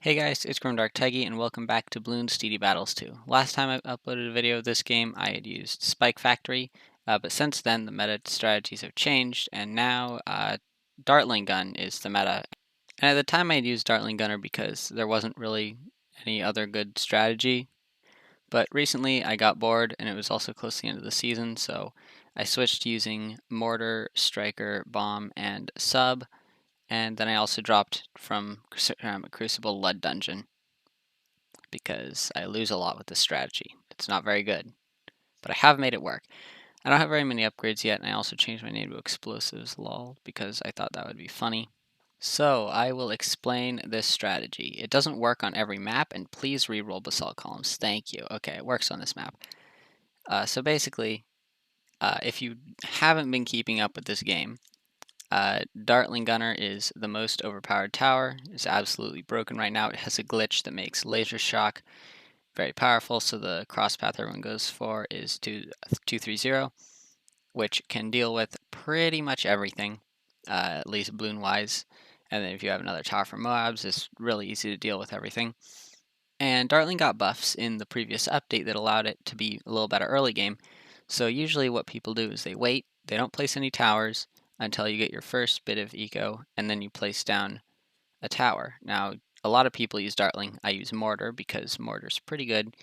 Hey guys, it's Grimdark Teggy and welcome back to Bloons TD Battles 2. Last time I uploaded a video of this game, I had used Spike Factory, but since then the meta strategies have changed, and now Dartling Gun is the meta. And at the time I had used Dartling Gunner because there wasn't really any other good strategy, but recently I got bored and it was also close to the end of the season, so I switched to using Mortar, Striker, Bomb, and Sub. And then I also dropped from Crucible Lead Dungeon because I lose a lot with this strategy. It's not very good, but I have made it work. I don't have very many upgrades yet, and I also changed my name to Explosives lol because I thought that would be funny. So I will explain this strategy. It doesn't work on every map, and please re-roll basalt columns. Thank you. Okay, it works on this map. So basically, if you haven't been keeping up with this game, Dartling Gunner is the most overpowered tower. It's absolutely broken right now. It has a glitch that makes laser shock very powerful, so the cross path everyone goes for is 230, which can deal with pretty much everything, at least balloon wise. And then if you have another tower for Moabs, it's really easy to deal with everything. And Dartling got buffs in the previous update that allowed it to be a little better early game. So usually what people do is they wait, they don't place any towers until you get your first bit of eco, and then you place down a tower. Now, a lot of people use Dartling. I use Mortar because Mortar's pretty good,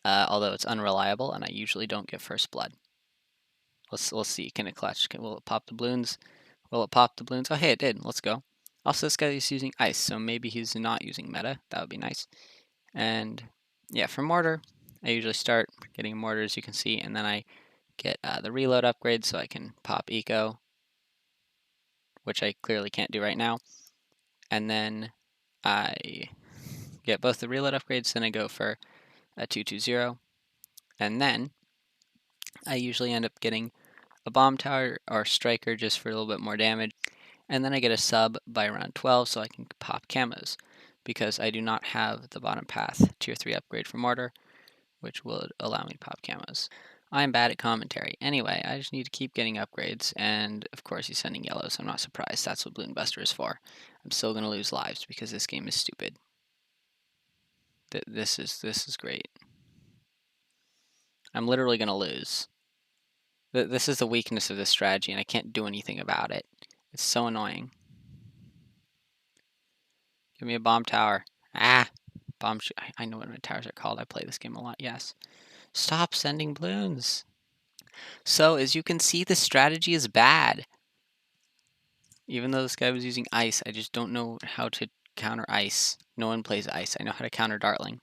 although it's unreliable, and I usually don't get first blood. Let's see. Can it clutch? Will it pop the balloons? Will it pop the balloons? Oh, hey, it did. Let's go. Also, this guy is using ice, so maybe he's not using meta. That would be nice. And yeah, for Mortar, I usually start getting Mortar, as you can see, and then I get the reload upgrade so I can pop eco, which I clearly can't do right now. And then I get both the reload upgrades, then I go for a 220, and then I usually end up getting a bomb tower or striker just for a little bit more damage, and then I get a sub by around 12 so I can pop camos, because I do not have the bottom path tier 3 upgrade for mortar, which will allow me to pop camos. I'm bad at commentary. Anyway, I just need to keep getting upgrades, and of course he's sending yellow, so I'm not surprised. That's what Bloon Buster is for. I'm still going to lose lives because this game is stupid. This is great. I'm literally going to lose. This is the weakness of this strategy, and I can't do anything about it. It's so annoying. Give me a bomb tower. Ah! Bomb I know what my towers are called. I play this game a lot, yes. Stop sending balloons! So, as you can see, the strategy is bad. Even though this guy was using ice, I just don't know how to counter ice. No one plays ice. I know how to counter Dartling,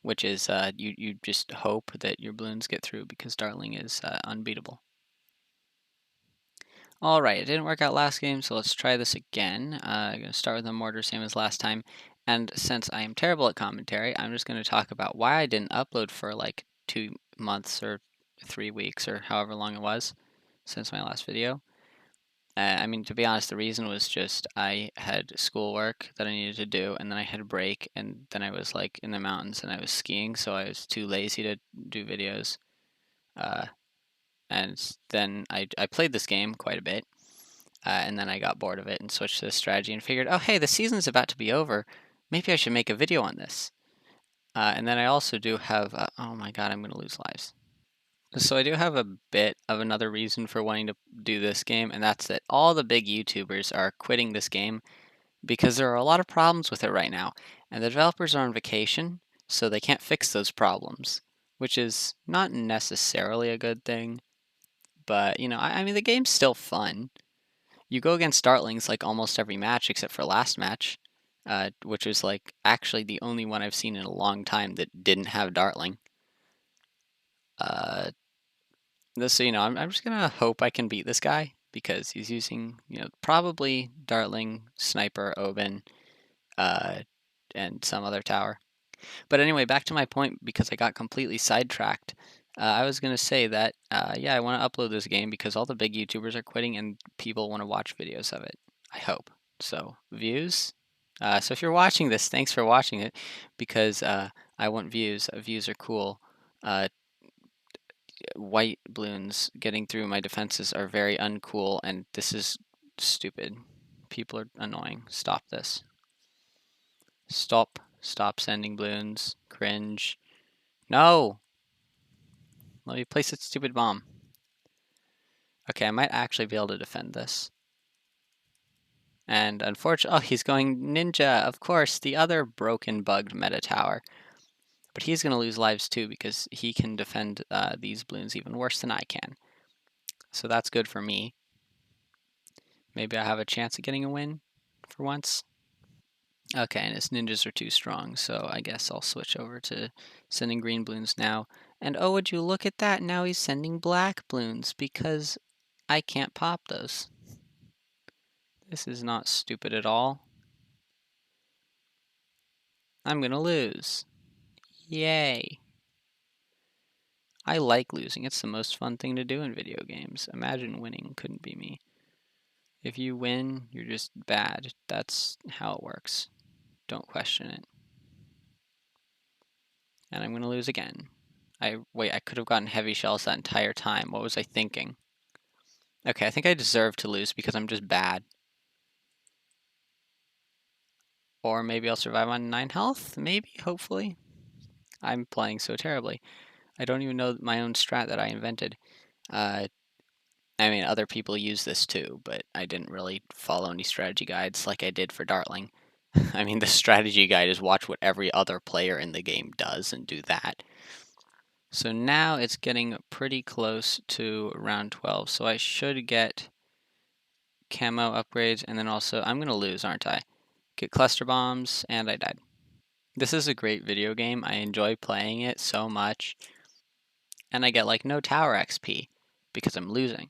which is you just hope that your balloons get through because Dartling is unbeatable. Alright, it didn't work out last game, so let's try this again. I'm going to start with a mortar, same as last time. And since I am terrible at commentary, I'm just going to talk about why I didn't upload for like 2 months or 3 weeks or however long it was since my last video. I mean, to be honest, the reason was just I had schoolwork that I needed to do, and then I had a break, and then I was like in the mountains and I was skiing, so I was too lazy to do videos. And then I played this game quite a bit, and then I got bored of it and switched to this strategy and figured, oh hey, the season's about to be over. Maybe I should make a video on this. And then I also do have, oh my god, I'm going to lose lives. So I do have a bit of another reason for wanting to do this game, and that's that all the big YouTubers are quitting this game because there are a lot of problems with it right now, and the developers are on vacation, so they can't fix those problems, which is not necessarily a good thing. But, you know, I mean, the game's still fun. You go against Dartlings like almost every match except for last match, which was like actually the only one I've seen in a long time that didn't have Dartling. So, you know, I'm just gonna hope I can beat this guy because he's using, you know, probably Dartling, Sniper, Oben, and some other tower. But anyway, back to my point because I got completely sidetracked. I was gonna say that, yeah, I want to upload this game because all the big YouTubers are quitting and people want to watch videos of it. I hope. So, views? So if you're watching this, thanks for watching it because I want views. Views are cool. White balloons getting through my defenses are very uncool, and this is stupid. People are annoying. Stop this. Stop. Stop sending balloons. Cringe. No! Let me place its stupid bomb. Okay, I might actually be able to defend this. And unfortunately, oh, he's going ninja, of course, the other broken, bugged meta tower. But he's going to lose lives too because he can defend these balloons even worse than I can. So that's good for me. Maybe I have a chance of getting a win for once. Okay, and his ninjas are too strong, so I guess I'll switch over to sending green balloons now. And oh, would you look at that? Now he's sending black balloons because I can't pop those. This is not stupid at all. I'm gonna lose. Yay. I like losing. It's the most fun thing to do in video games. Imagine winning couldn't be me. If you win, you're just bad. That's how it works. Don't question it. And I'm gonna lose again. Wait, I could have gotten heavy shells that entire time. What was I thinking? Okay, I think I deserve to lose because I'm just bad. Or maybe I'll survive on 9 health? Maybe, hopefully. I'm playing so terribly. I don't even know my own strat that I invented. I mean, other people use this too, but I didn't really follow any strategy guides like I did for Dartling. I mean, the strategy guide is watch what every other player in the game does and do that. So now it's getting pretty close to round 12, so I should get camo upgrades, and then also, I'm going to lose, aren't I? Get cluster bombs, and I died. This is a great video game. I enjoy playing it so much. And I get like no tower XP because I'm losing.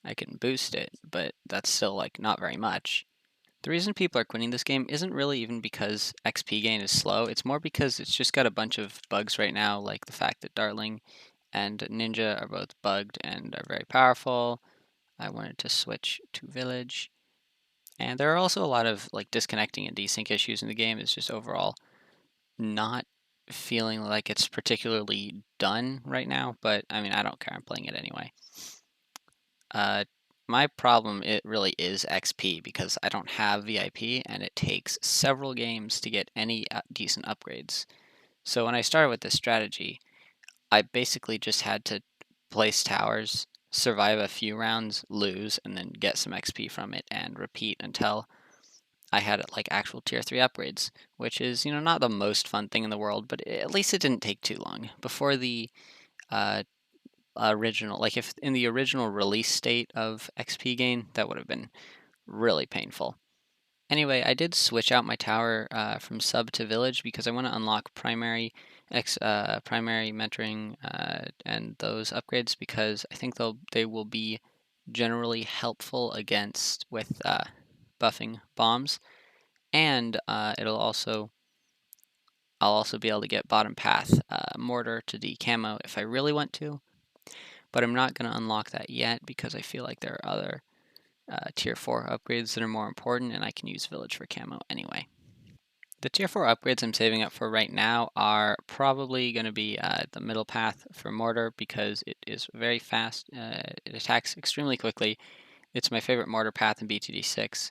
I can boost it, but that's still like not very much. The reason people are quitting this game isn't really even because XP gain is slow, it's more because it's just got a bunch of bugs right now, like the fact that Dartling and Ninja are both bugged and are very powerful. I wanted to switch to Village. And there are also a lot of like disconnecting and desync issues in the game. It's just overall not feeling like it's particularly done right now, but I mean, I don't care. I'm playing it anyway. My problem, it really is XP because I don't have VIP and it takes several games to get any decent upgrades. So when I started with this strategy, I basically just had to place towers, survive a few rounds, lose, and then get some XP from it and repeat until I had like actual tier 3 upgrades, which is, you know, not the most fun thing in the world, but at least it didn't take too long. Before the original, like if in the original release state of XP gain, that would have been really painful. Anyway, I did switch out my tower from sub to village because I want to unlock primary primary mentoring and those upgrades because I think they will be generally helpful against with buffing bombs, and I'll also be able to get bottom path mortar to D camo if I really want to. But I'm not going to unlock that yet because I feel like there are other tier 4 upgrades that are more important, and I can use village for camo anyway. The tier 4 upgrades I'm saving up for right now are probably going to be the middle path for mortar because it is very fast, it attacks extremely quickly. It's my favorite mortar path in BTD6,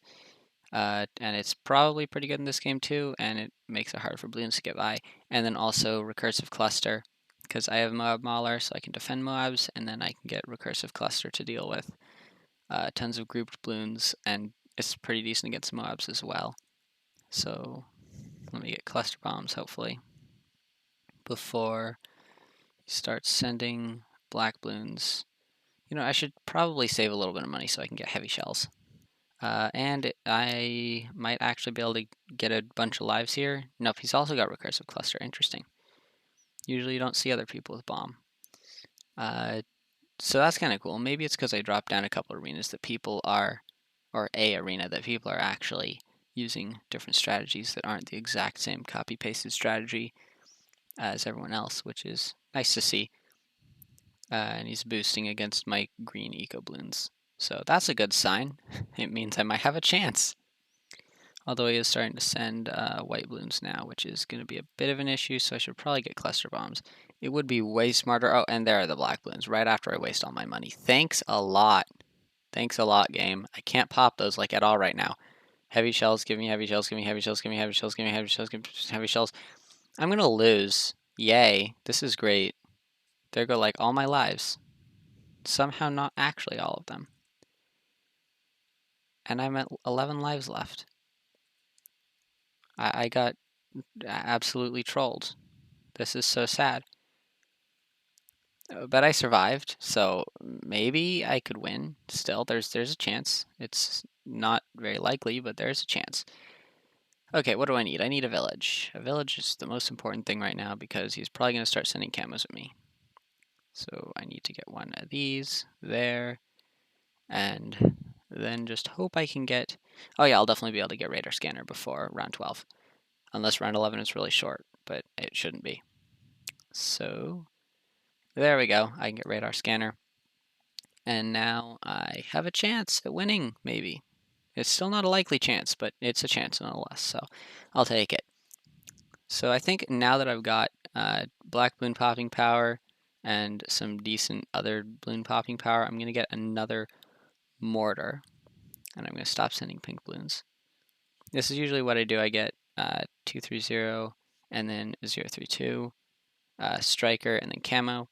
and it's probably pretty good in this game too, and it makes it hard for balloons to get by. And then also recursive cluster, because I have Moab Mauler, so I can defend Moabs, and then I can get recursive cluster to deal with tons of grouped balloons, and it's pretty decent against Moabs as well. So let me get cluster bombs, hopefully, before he starts sending black balloons. You know, I should probably save a little bit of money so I can get heavy shells. And I might actually be able to get a bunch of lives here. Nope, he's also got recursive cluster. Interesting. Usually you don't see other people with bomb. So that's kind of cool. Maybe it's because I dropped down a couple arenas that people are, or a arena that people are actually using different strategies that aren't the exact same copy-pasted strategy as everyone else, which is nice to see. And he's boosting against my green eco balloons. So that's a good sign. It means I might have a chance. Although he is starting to send white balloons now, which is going to be a bit of an issue, so I should probably get cluster bombs. It would be way smarter. Oh, and there are the black balloons, right after I waste all my money. Thanks a lot. Thanks a lot, game. I can't pop those like at all right now. Heavy shells, give me heavy shells, give me heavy shells, give me heavy shells, give me heavy shells, give me heavy shells. I'm gonna lose. Yay. This is great. There go like all my lives. Somehow not actually all of them. And I'm at 11 lives left. I got absolutely trolled. This is so sad. But I survived, so maybe I could win. Still, there's a chance. It's not very likely, but there's a chance. Okay, what do I need? I need a village. A village is the most important thing right now because he's probably going to start sending camos at me. So I need to get one of these there, and then just hope I can get... Oh yeah, I'll definitely be able to get radar scanner before round 12. Unless round 11 is really short, but it shouldn't be. So there we go. I can get radar scanner. And now I have a chance at winning, maybe. It's still not a likely chance, but it's a chance nonetheless, so I'll take it. So I think now that I've got black balloon popping power and some decent other balloon popping power, I'm going to get another mortar, and I'm going to stop sending pink balloons. This is usually what I do. I get 230 and then 032, striker, and then camo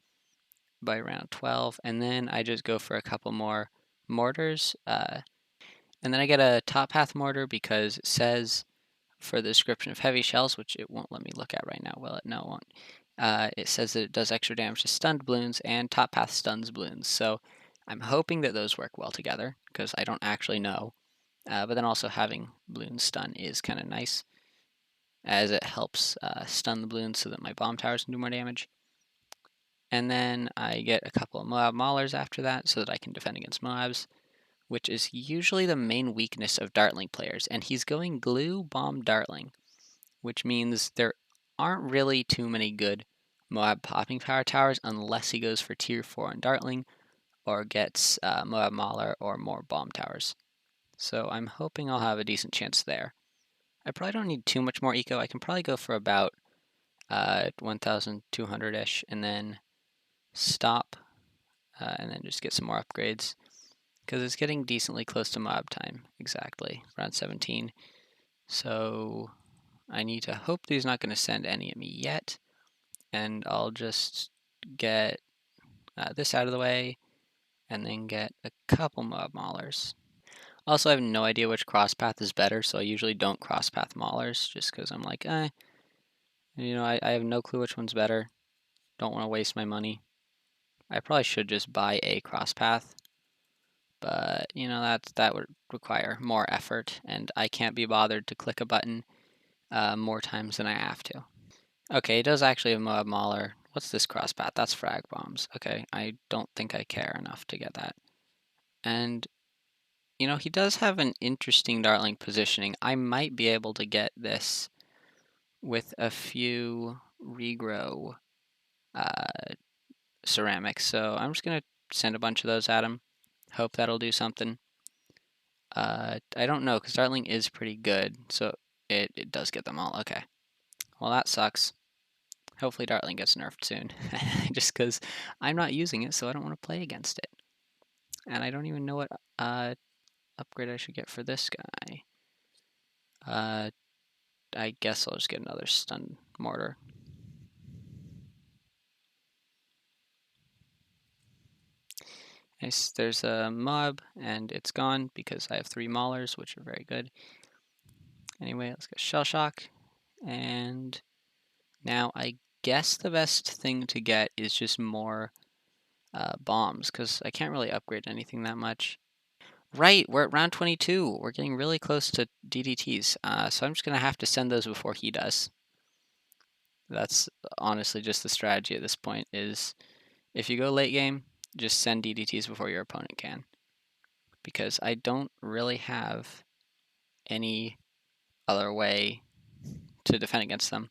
by round 12, and then I just go for a couple more mortars, and then I get a top path mortar because it says for the description of heavy shells, which it won't let me look at right now, will it? No, it won't. It says that it does extra damage to stunned balloons, and top path stuns balloons. So I'm hoping that those work well together because I don't actually know. But then also having balloon stun is kind of nice, as it helps stun the balloons so that my bomb towers can do more damage. And then I get a couple of Moab Maulers after that so that I can defend against Moabs, which is usually the main weakness of Dartling players. And he's going Glue Bomb Dartling, which means there aren't really too many good Moab popping power towers unless he goes for tier 4 on Dartling or gets Moab Mauler or more bomb towers. So I'm hoping I'll have a decent chance there. I probably don't need too much more eco. I can probably go for about 1,200-ish and then stop and then just get some more upgrades because it's getting decently close to mob time, exactly, around 17. So I need to hope that he's not going to send any at me yet, and I'll just get this out of the way and then get a couple mob maulers. Also, I have no idea which cross path is better, so I usually don't cross path maulers just because I'm like, I have no clue which one's better. Don't want to waste my money. I probably should just buy a cross path, but that would require more effort, and I can't be bothered to click a button more times than I have to. Okay, it does actually have Moab Mauler. What's this cross path? That's frag bombs. Okay, I don't think I care enough to get that. And he does have an interesting Dartling positioning. I might be able to get this with a few regrow ceramics. So I'm just going to send a bunch of those at him. Hope that'll do something. I don't know, because Dartling is pretty good. So it does get them all. Okay. Well, that sucks. Hopefully Dartling gets nerfed soon. Just because I'm not using it, so I don't want to play against it. And I don't even know what upgrade I should get for this guy. I guess I'll just get another stun mortar. Nice, there's a mob, and it's gone because I have 3 maulers, which are very good. Anyway, let's get shell shock, and now I guess the best thing to get is just more bombs, because I can't really upgrade anything that much. Right, we're at round 22. We're getting really close to DDTs, so I'm just going to have to send those before he does. That's honestly just the strategy at this point, is if you go late game, just send DDTs before your opponent can. Because I don't really have any other way to defend against them,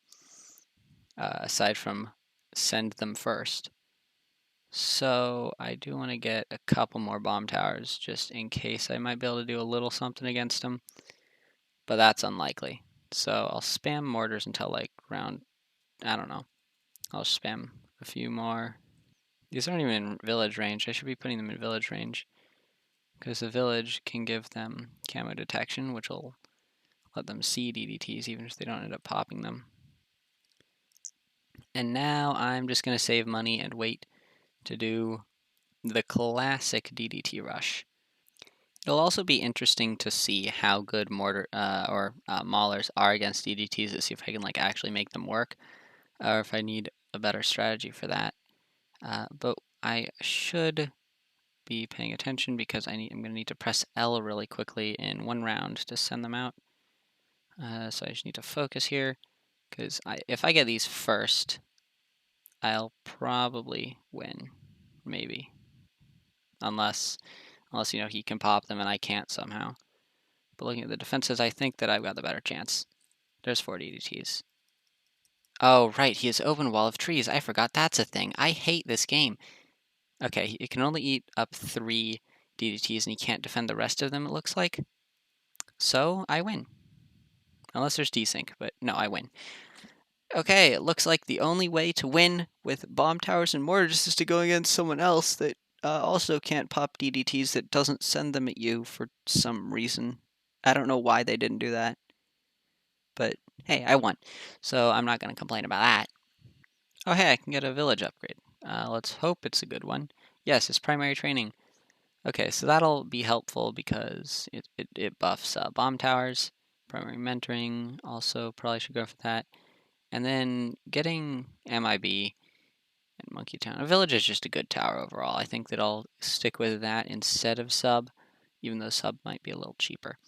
aside from send them first. So I do want to get a couple more bomb towers, just in case I might be able to do a little something against them. But that's unlikely. So I'll spam mortars until like round, I don't know. I'll spam a few more. These aren't even in village range. I should be putting them in village range, because the village can give them camo detection, which will let them see DDTs even if they don't end up popping them. And now I'm just going to save money and wait to do the classic DDT rush. It'll also be interesting to see how good mortar maulers are against DDTs to see if I can like actually make them work, or if I need a better strategy for that. But I should be paying attention because I'm going to need to press L really quickly in one round to send them out. So I just need to focus here, because if I get these first, I'll probably win, maybe, unless you know he can pop them and I can't somehow. But looking at the defenses, I think that I've got the better chance. There's 4 DDTs. Oh, right, he has open wall of trees. I forgot that's a thing. I hate this game. Okay, he can only eat up 3 DDTs and he can't defend the rest of them, it looks like. So, I win. Unless there's desync, but no, I win. Okay, it looks like the only way to win with bomb towers and mortars is to go against someone else that also can't pop DDTs that doesn't send them at you for some reason. I don't know why they didn't do that. But hey, I won, so I'm not going to complain about that. Oh hey, I can get a village upgrade. Let's hope it's a good one. Yes, it's primary training. Okay, so that'll be helpful because it buffs bomb towers. Primary mentoring also probably should go for that. And then getting MIB and Monkey Town. A village is just a good tower overall. I think that I'll stick with that instead of sub, even though sub might be a little cheaper.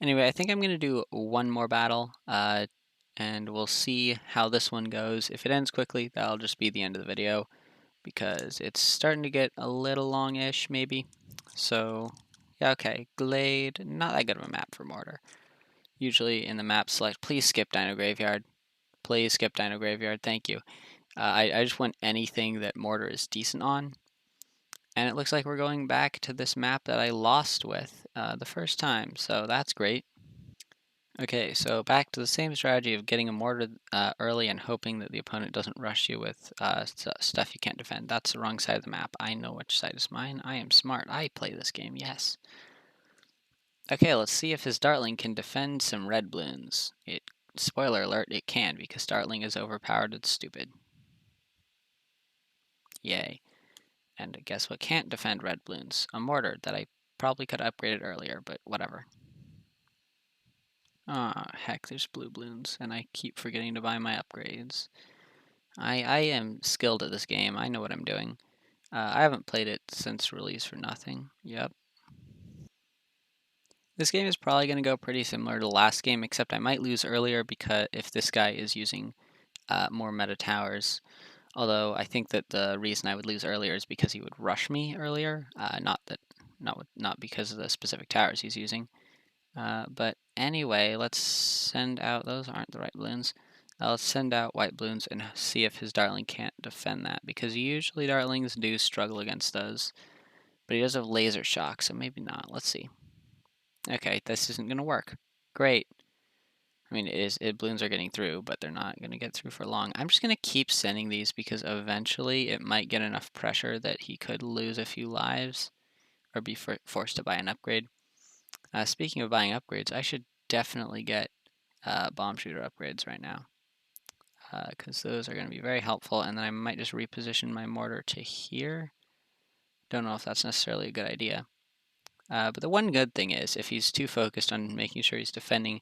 Anyway, I think I'm going to do one more battle, and we'll see how this one goes. If it ends quickly, that'll just be the end of the video, because it's starting to get a little long-ish, maybe. So, yeah, okay. Glade, not that good of a map for mortar. Usually in the map select, please skip Dino Graveyard. Please skip Dino Graveyard, thank you. I just want anything that mortar is decent on. And it looks like we're going back to this map that I lost with the first time, so that's great. Okay, so back to the same strategy of getting a mortar early and hoping that the opponent doesn't rush you with stuff you can't defend. That's the wrong side of the map. I know which side is mine. I am smart. I play this game, yes. Okay, let's see if his Dartling can defend some red Bloons. Spoiler alert, it can, because Dartling is overpowered and stupid. Yay. And guess what can't defend red Bloons? A mortar that I probably could have upgraded earlier, but whatever. Ah, heck, there's blue Bloons, and I keep forgetting to buy my upgrades. I am skilled at this game. I know what I'm doing. I haven't played it since release for nothing. Yep. This game is probably going to go pretty similar to the last game, except I might lose earlier because if this guy is using more meta towers. Although I think that the reason I would lose earlier is because he would rush me earlier, not because of the specific towers he's using. But anyway, let's send out, those aren't the right Bloons. Let's send out white Bloons and see if his Dartling can't defend that, because usually Dartlings do struggle against those. But he does have laser shock, so maybe not. Let's see. Okay, this isn't going to work. Great. I mean, Bloons are getting through, but they're not going to get through for long. I'm just going to keep sending these because eventually it might get enough pressure that he could lose a few lives or be forced to buy an upgrade. Speaking of buying upgrades, I should definitely get bomb shooter upgrades right now, because those are going to be very helpful. And then I might just reposition my mortar to here. Don't know if that's necessarily a good idea. But the one good thing is, if he's too focused on making sure he's defending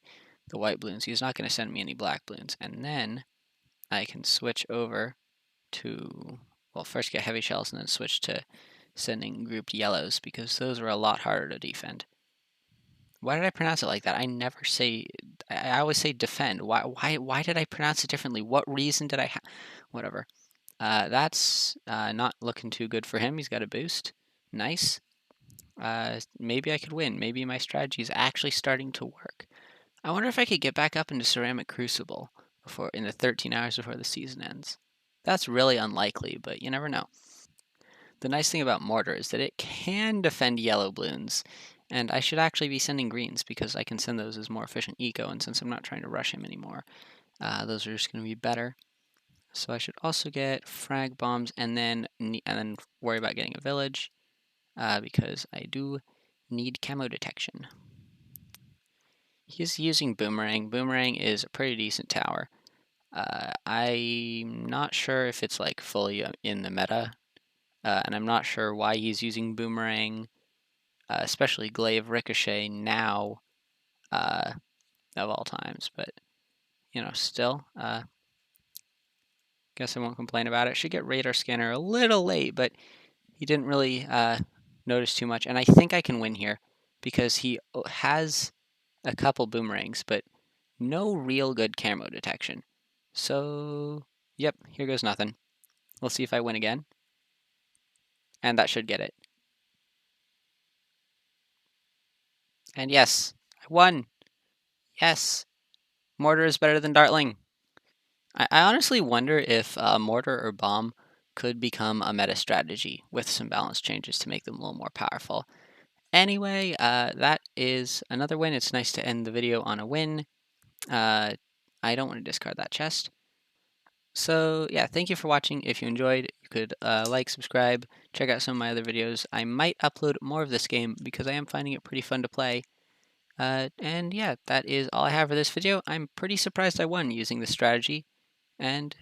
the white Bloons, he's not going to send me any black Bloons. And then I can switch over to, well, first get heavy shells and then switch to sending grouped yellows, because those are a lot harder to defend. Why did I pronounce it like that? I never say, I always say defend. Why did I pronounce it differently? What reason did I have? Whatever. That's not looking too good for him. He's got a boost. Nice. Maybe I could win. Maybe my strategy is actually starting to work. I wonder if I could get back up into Ceramic Crucible in the 13 hours before the season ends. That's really unlikely, but you never know. The nice thing about Mortar is that it can defend yellow Bloons, and I should actually be sending greens because I can send those as more efficient eco, and since I'm not trying to rush him anymore, those are just going to be better. So I should also get frag bombs and then worry about getting a village, because I do need camo detection. He's using Boomerang. Boomerang is a pretty decent tower. I'm not sure if it's like fully in the meta, and I'm not sure why he's using Boomerang, especially Glaive Ricochet now, of all times. But still, guess I won't complain about it. Should get Radar Scanner a little late, but he didn't really notice too much, and I think I can win here because he has a couple boomerangs, but no real good camo detection. So, yep, here goes nothing. We'll see if I win again. And that should get it. And yes, I won. Yes, mortar is better than dartling. I honestly wonder if mortar or bomb could become a meta strategy with some balance changes to make them a little more powerful. Anyway, that is another win. It's nice to end the video on a win. I don't want to discard that chest. So yeah, thank you for watching. If you enjoyed, you could like, subscribe, check out some of my other videos. I might upload more of this game because I am finding it pretty fun to play. And yeah, that is all I have for this video. I'm pretty surprised I won using this strategy, and